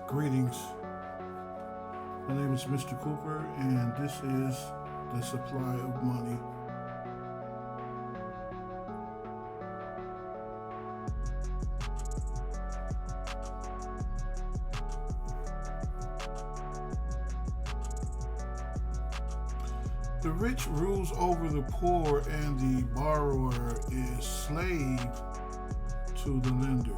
Greetings. My name is Mr. Cooper, and this is the supply of money. The rich rules over the poor, and the borrower is slave to the lender.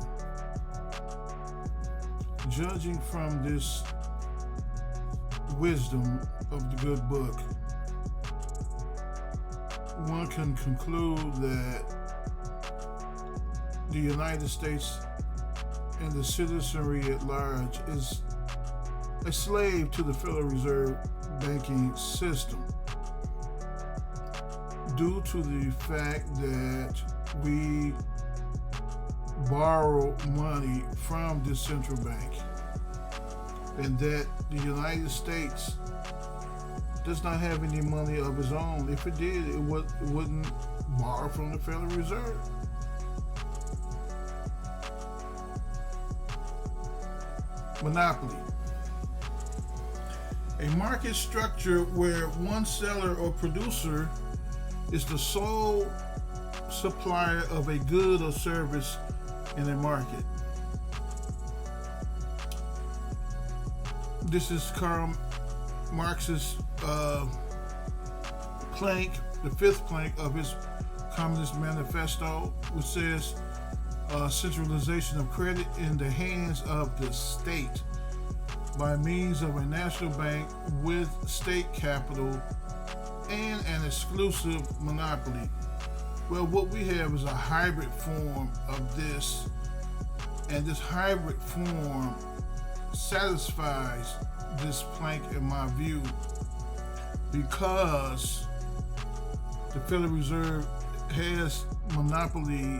Judging from this wisdom of the good book, one can conclude that the United States and the citizenry at large is a slave to the Federal Reserve banking system due to the fact that we borrow money from the central bank, and that the United States does not have any money of its own. If it did, it wouldn't borrow from the Federal Reserve. Monopoly. A market structure where one seller or producer is the sole supplier of a good or service in a market. This is Karl Marx's plank, the fifth plank of his Communist Manifesto, which says centralization of credit in the hands of the state by means of a national bank with state capital and an exclusive monopoly. Well, what we have is a hybrid form of this, and this hybrid form satisfies this plank in my view, because the Federal Reserve has monopoly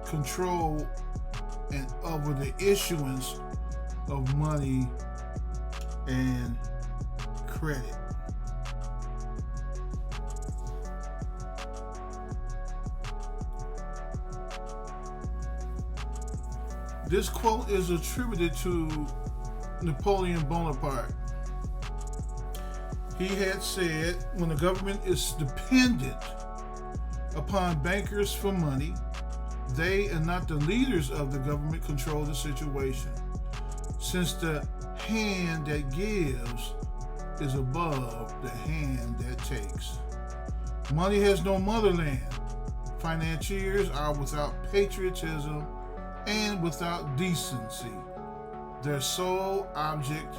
control and over the issuance of money and credit. This quote is attributed to Napoleon Bonaparte. He had said, when the government is dependent upon bankers for money, they and not the leaders of the government control the situation, since the hand that gives is above the hand that takes. Money has no motherland. Financiers are without patriotism and without decency. Their sole object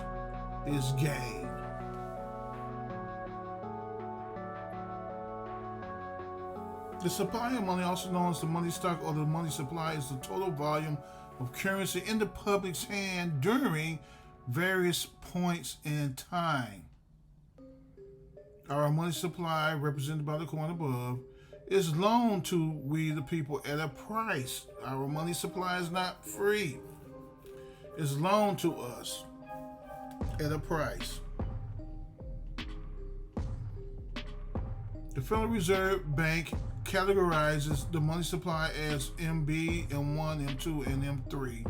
is gain. The supply of money, also known as the money stock or the money supply, is the total volume of currency in the public's hand during various points in time. Our money supply, represented by the coin above, is loaned to we the people at a price. Our money supply is not free. It's loaned to us at a price. The Federal Reserve Bank categorizes the money supply as MB, M1, M2, and M3.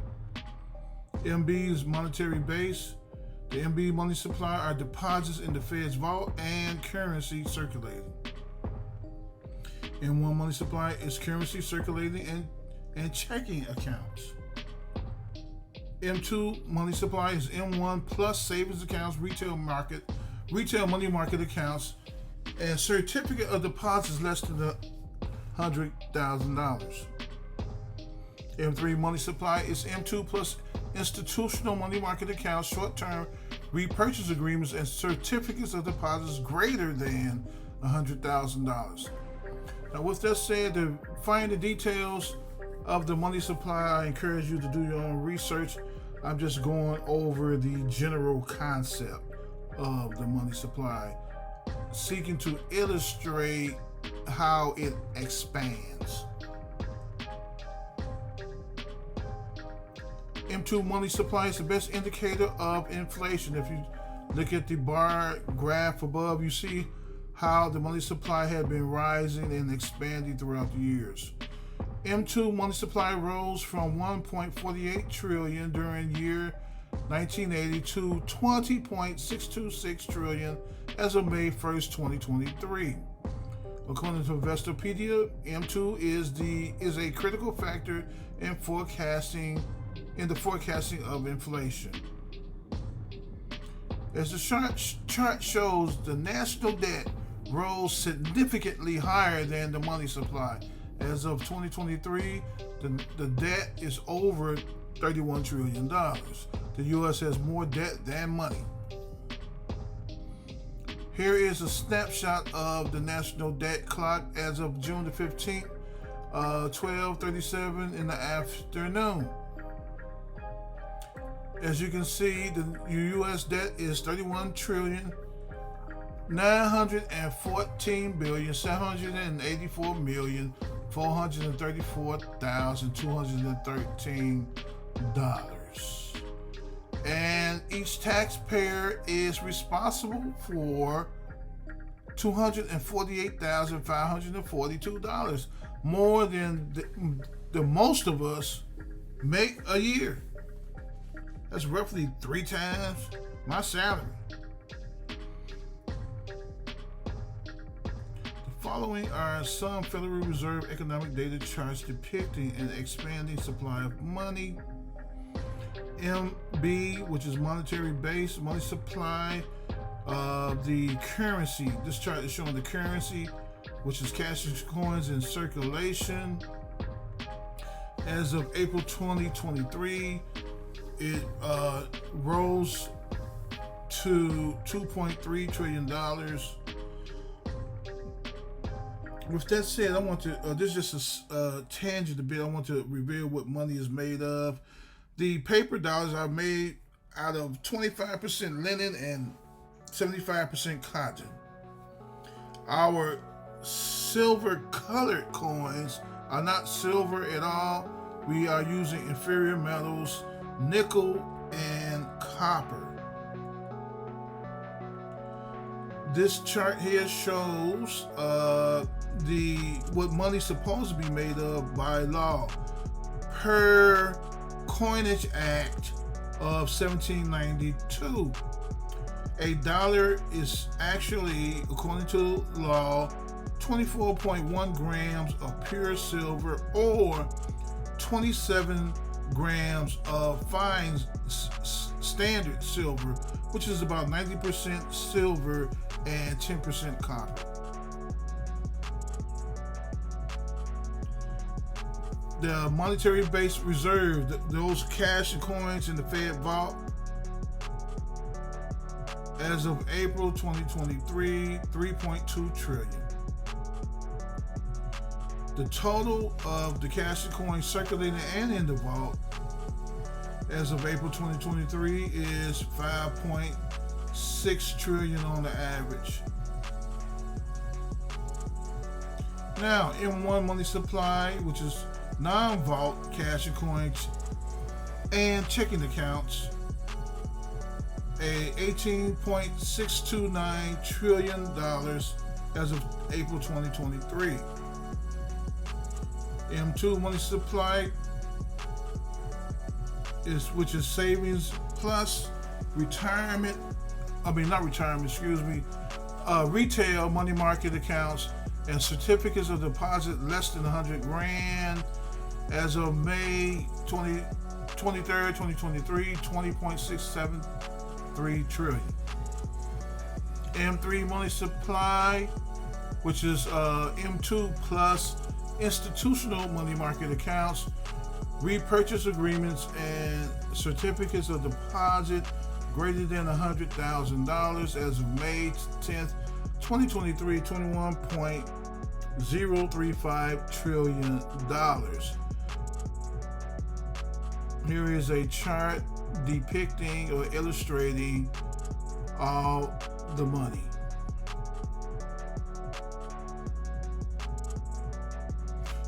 MB is monetary base. The MB money supply are deposits in the Fed's vault and currency circulating. M1 money supply is currency circulating and checking accounts. M2 money supply is M1 plus savings accounts, retail money market accounts, and certificate of deposits less than $100,000. M3 money supply is M2 plus institutional money market accounts, short-term repurchase agreements, and certificates of deposits greater than $100,000. Now, with that said, to find the details of the money supply, I encourage you to do your own research. I'm just going over the general concept of the money supply, seeking to illustrate how it expands. M2 money supply is the best indicator of inflation. If you look at the bar graph above, you see how the money supply had been rising and expanding throughout the years. M2 money supply rose from 1.48 trillion during year 1980 to 20.626 trillion as of May 1st, 2023. According to Investopedia, M2 is a critical factor in the forecasting of inflation. As the chart shows, the national debt rose significantly higher than the money supply. As of 2023, the debt is over $31 trillion. The U.S. has more debt than money. Here is a snapshot of the national debt clock as of June the 15th, 12:37 in the afternoon. As you can see, the U.S. debt is 31 trillion 914 billion 784 million 434,213 dollars, and each taxpayer is responsible for $248,542, more than the most of us make a year. That's roughly 3 times my salary. The following are some Federal Reserve economic data charts depicting an expanding supply of money. MB, which is monetary base, money supply, the currency. This chart is showing the currency, which is cash and coins in circulation. As of April 2023, it rose to $2.3 trillion. With that said, I want to, this is just a tangent a bit. I want to reveal what money is made of. The paper dollars are made out of 25% linen and 75% cotton. Our silver colored coins are not silver at all. We are using inferior metals, nickel and copper. This chart here shows what money's supposed to be made of by law. Per Coinage Act of 1792, a dollar is actually, according to law, 24.1 grams of pure silver or 27 grams of fine standard silver, which is about 90% silver and 10% copper. The monetary base reserve, those cash and coins in the Fed vault, as of April 2023, 3.2 trillion. The total of the cash and coins circulating and in the vault as of April 2023 is 5.6 trillion on the average. Now, M1 money supply, which is non-vault cash and coins and checking accounts, a $18.629 trillion as of April 2023. M2 money supply which is savings plus retail money market accounts and certificates of deposit less than 100 grand as of May 23rd, 2023, 20.673 trillion. M3 money supply, which is M2 plus institutional money market accounts, repurchase agreements, and certificates of deposit greater than $100,000 as of May 10th, 2023, $21.035 trillion. Here is a chart depicting or illustrating all the money.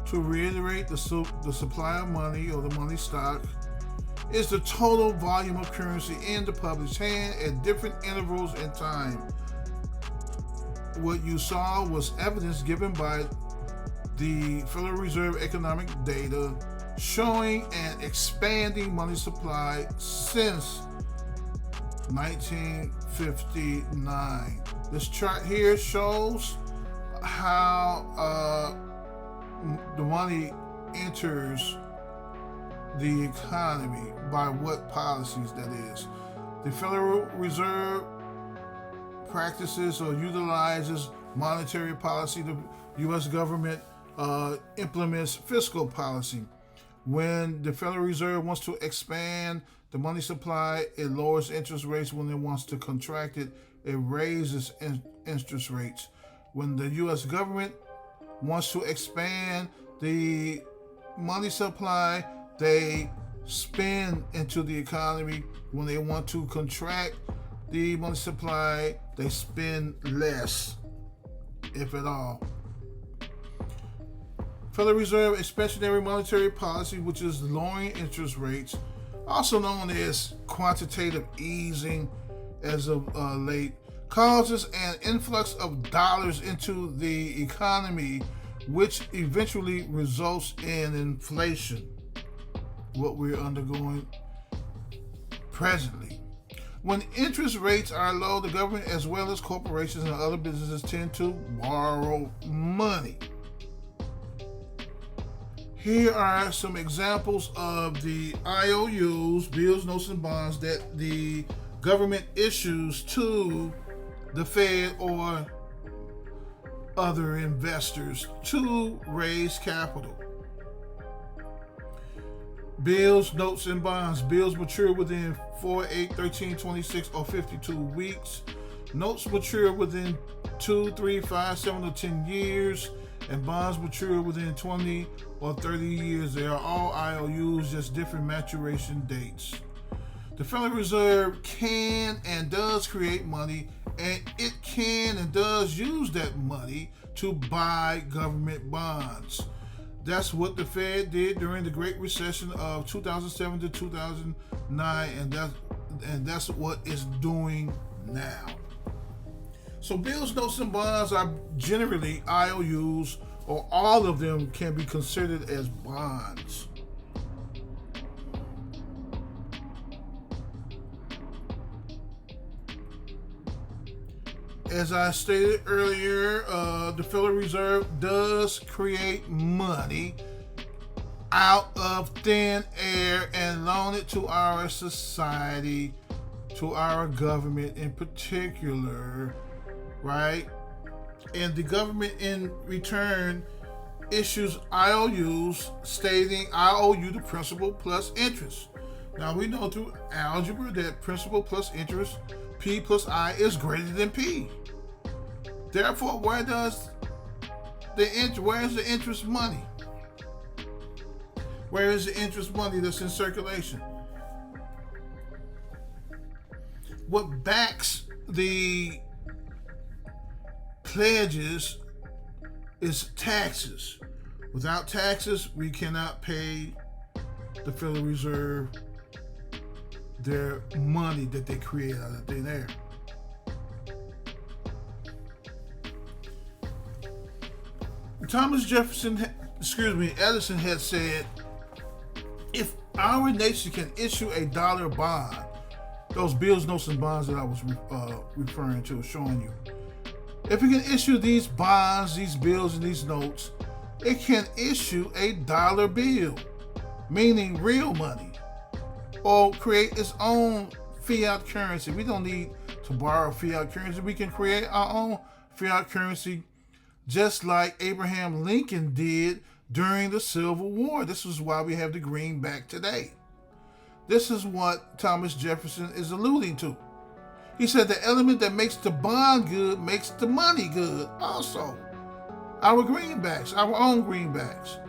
To reiterate, the supply of money or the money stock is the total volume of currency in the public's hand at different intervals in time. What you saw was evidence given by the Federal Reserve economic data showing an expanding money supply since 1959. This chart here shows how the money enters the economy, by what policies that is. The Federal Reserve practices or utilizes monetary policy. The U.S. government implements fiscal policy. When the Federal Reserve wants to expand the money supply, it lowers interest rates. When it wants to contract it, it raises interest rates. When the U.S. government wants to expand the money supply, they spend into the economy. When they want to contract the money supply, they spend less, if at all. Federal Reserve expansionary monetary policy, which is lowering interest rates, also known as quantitative easing as of late, causes an influx of dollars into the economy, which eventually results in inflation, what we're undergoing presently. When interest rates are low, the government as well as corporations and other businesses tend to borrow money. Here are some examples of the IOUs, bills, notes, and bonds that the government issues to the Fed or other investors to raise capital. Bills, notes, and bonds. Bills mature within 4, 8, 13, 26, or 52 weeks. Notes mature within 2, 3, 5, 7, or 10 years. And bonds mature within 20 or 30 years. They are all IOUs, just different maturation dates. The Federal Reserve can and does create money, and it can and does use that money to buy government bonds. That's what the Fed did during the Great Recession of 2007 to 2009, and that's what it's doing now. So bills, notes, and bonds are generally IOUs, or all of them can be considered as bonds. As I stated earlier, the Federal Reserve does create money out of thin air and loan it to our society, to our government in particular, right? And the government in return issues IOUs stating, I owe you the principal plus interest. Now we know through algebra that principal plus interest, P plus I, is greater than P. Therefore, where is the interest money? Where is the interest money that's in circulation? What backs the pledges is taxes. Without taxes, we cannot pay the Federal Reserve their money that they create out of thin air. Edison had said, if our nation can issue a dollar bond, those bills, notes, and bonds that I was referring to, showing you, if it can issue these bonds, these bills, and these notes, it can issue a dollar bill, meaning real money, or create its own fiat currency. We don't need to borrow fiat currency. We can create our own fiat currency, just like Abraham Lincoln did during the Civil War. This is why we have the greenback today. This is what Thomas Jefferson is alluding to. He said the element that makes the bond good makes the money good also. Our greenbacks, our own greenbacks.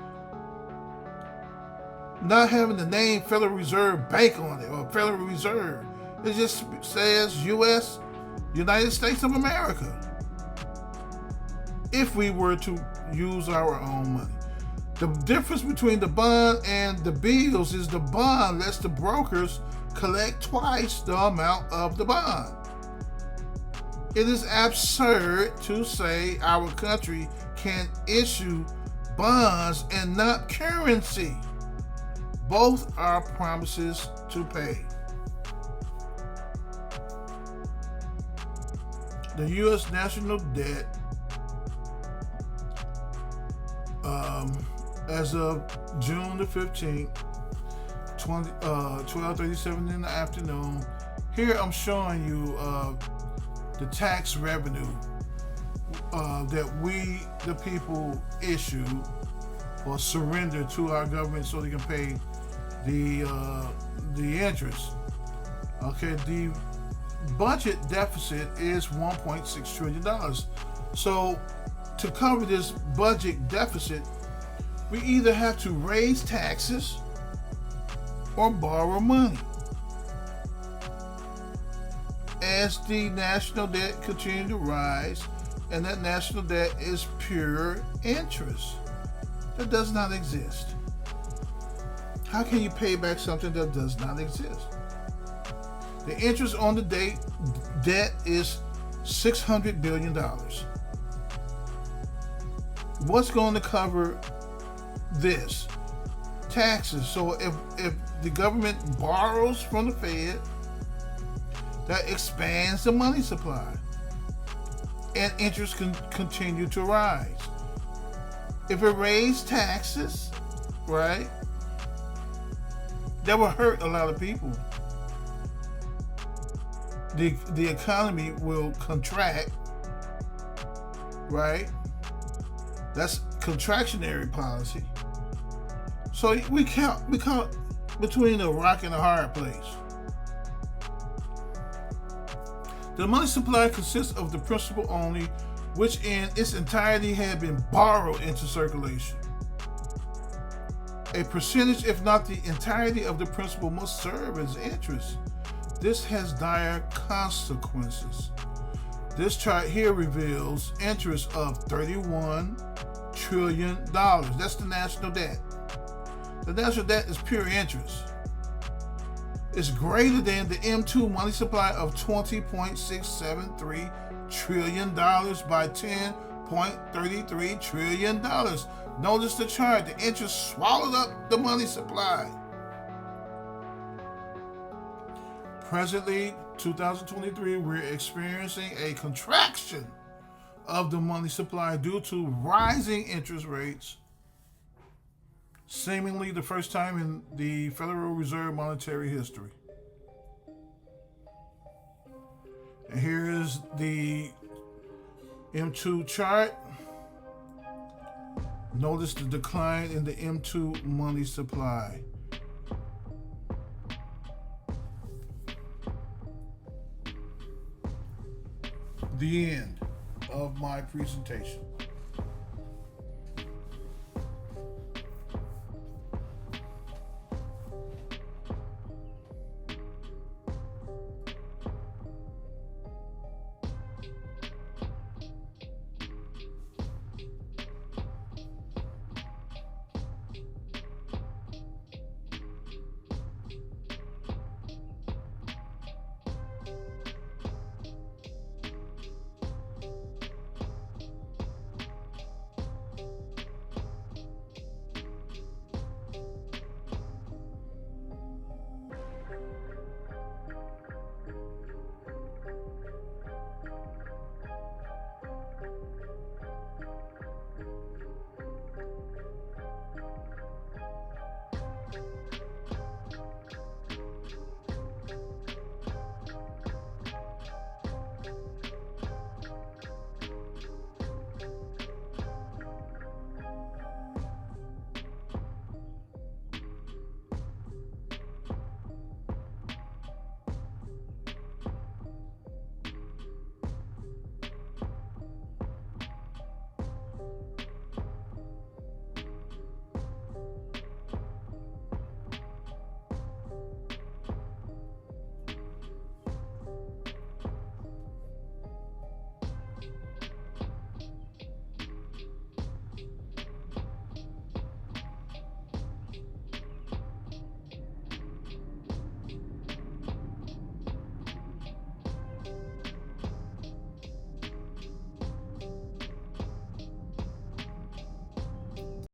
Not having the name Federal Reserve Bank on it or Federal Reserve. It just says U.S., United States of America. If we were to use our own money. The difference between the bond and the bills is the bond lets the brokers collect twice the amount of the bond. It is absurd to say our country can issue bonds and not currency. Both are promises to pay. the U.S. national debt, as of June the 15th, 12:37 in the afternoon. Here I'm showing you the tax revenue that we, the people, issue or surrender to our government so they can pay the interest. Okay, the budget deficit is $1.6 trillion. So to cover this budget deficit, we either have to raise taxes or borrow money. As the national debt continues to rise, and that national debt is pure interest. That does not exist. How can you pay back something that does not exist? The interest on the debt is $600 billion. What's going to cover this? Taxes. So if the government borrows from the Fed, that expands the money supply, and interest can continue to rise. If it raises taxes, right, that will hurt a lot of people. The economy will contract, right? That's contractionary policy. So we caught between a rock and a hard place. The money supply consists of the principal only, which in its entirety had been borrowed into circulation. A percentage, if not the entirety of the principal, must serve as interest. This has dire consequences. This chart here reveals interest of $31 trillion. That's the national debt. The national debt is pure interest. It's greater than the M2 money supply of $20.673 trillion by $10.33 trillion. Notice the chart. The interest swallowed up the money supply. Presently, 2023, we're experiencing a contraction of the money supply due to rising interest rates, seemingly the first time in the Federal Reserve monetary history. And here is the M2 chart. Notice the decline in the M2 money supply. The end of my presentation.